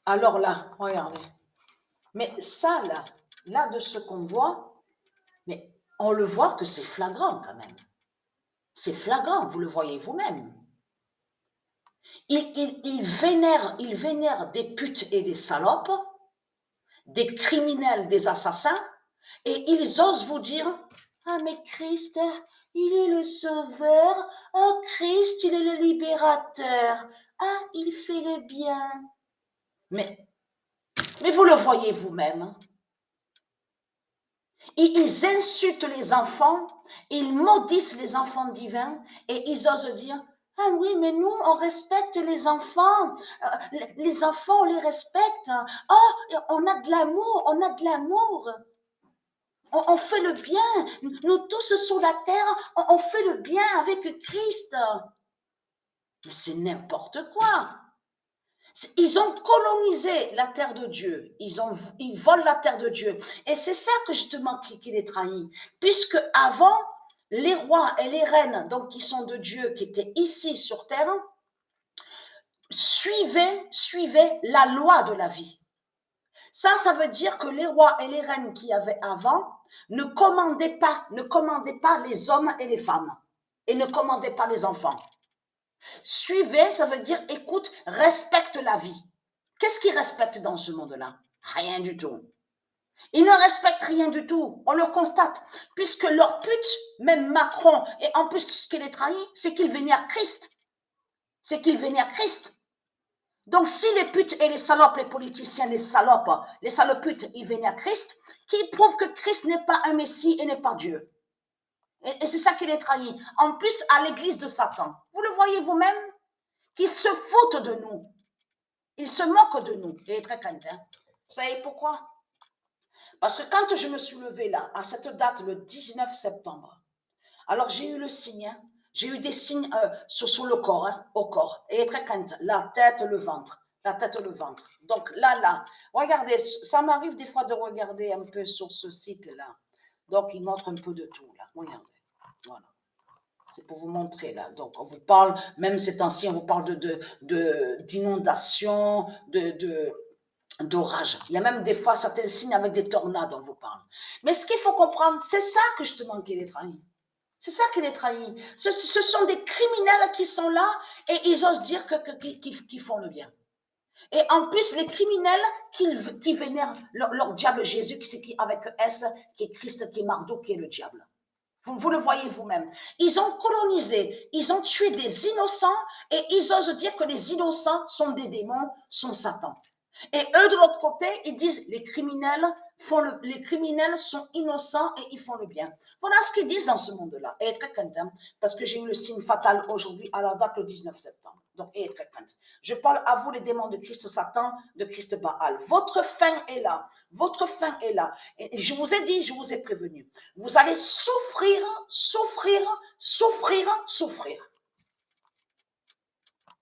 Alors là, regardez. Mais ça, là de ce qu'on voit, mais on le voit que c'est flagrant quand même. C'est flagrant, vous le voyez vous-même. Il vénère des putes et des salopes, des criminels, des assassins, et ils osent vous dire, ah mais Christ, il est le sauveur, oh Christ, il est le libérateur, ah il fait le bien. Mais vous le voyez vous-même. Ils insultent les enfants, ils maudissent les enfants divins et ils osent dire, ah oui, mais nous, on respecte les enfants. Les enfants, on les respecte. Oh, on a de l'amour, on a de l'amour. On fait le bien. Nous tous sur la terre, on fait le bien avec Christ. Mais c'est n'importe quoi. Ils ont colonisé la terre de Dieu. Ils volent la terre de Dieu. Et c'est ça que justement qui les trahit. Puisque avant, les rois et les reines, donc qui sont de Dieu, qui étaient ici sur terre, suivaient la loi de la vie. Ça veut dire que les rois et les reines qu'il y avait avant ne commandaient pas les hommes et les femmes. Et ne commandaient pas les enfants. Suivez, ça veut dire écoute, respecte la vie. Qu'est-ce qu'ils respectent dans ce monde-là? Rien du tout. Ils ne respectent rien du tout. On le constate. Puisque leur pute, même Macron, et en plus ce qui les trahit, c'est qu'ils vénèrent Christ. C'est qu'ils vénèrent Christ. Donc si les putes et les salopes, les politiciens, les saloputes, ils vénèrent Christ, qui prouve que Christ n'est pas un Messie et n'est pas Dieu. Et c'est ça qui les trahit. En plus, à l'église de Satan. Vous le voyez vous-même, qui se foutent de nous. Ils se moquent de nous. Il est très craint. Hein? Vous savez pourquoi? Parce que quand je me suis levée là, à cette date, le 19 septembre, alors j'ai eu le signe, hein, j'ai eu des signes sur le corps, hein, au corps, et très craint, la tête, le ventre. Donc là, regardez, ça m'arrive des fois de regarder un peu sur ce site-là. Donc il montre un peu de tout là. Regardez, voilà. C'est pour vous montrer là. Donc on vous parle, même ces temps-ci, on vous parle d'inondation, d'orage. Il y a même des fois certains signes avec des tornades, on vous parle. Mais ce qu'il faut comprendre, c'est ça que justement qui les trahit. C'est ça qui les trahit. Ce sont des criminels qui sont là et ils osent dire qu'ils font le bien. Et en plus, les criminels qui vénèrent leur diable Jésus, qui s'écrit avec S, qui est Christ, qui est Marduk, qui est le diable. Vous le voyez vous-même. Ils ont colonisé, ils ont tué des innocents et ils osent dire que les innocents sont des démons, sont Satan. Et eux, de l'autre côté, ils disent les criminels sont innocents et ils font le bien. Voilà ce qu'ils disent dans ce monde-là. Et très content, parce que j'ai eu le signe fatal aujourd'hui à la date le 19 septembre. Donc, et très content. Je parle à vous, les démons de Christ Satan, de Christ Baal. Votre fin est là. Votre fin est là. Et je vous ai dit, je vous ai prévenu. Vous allez souffrir, souffrir, souffrir, souffrir.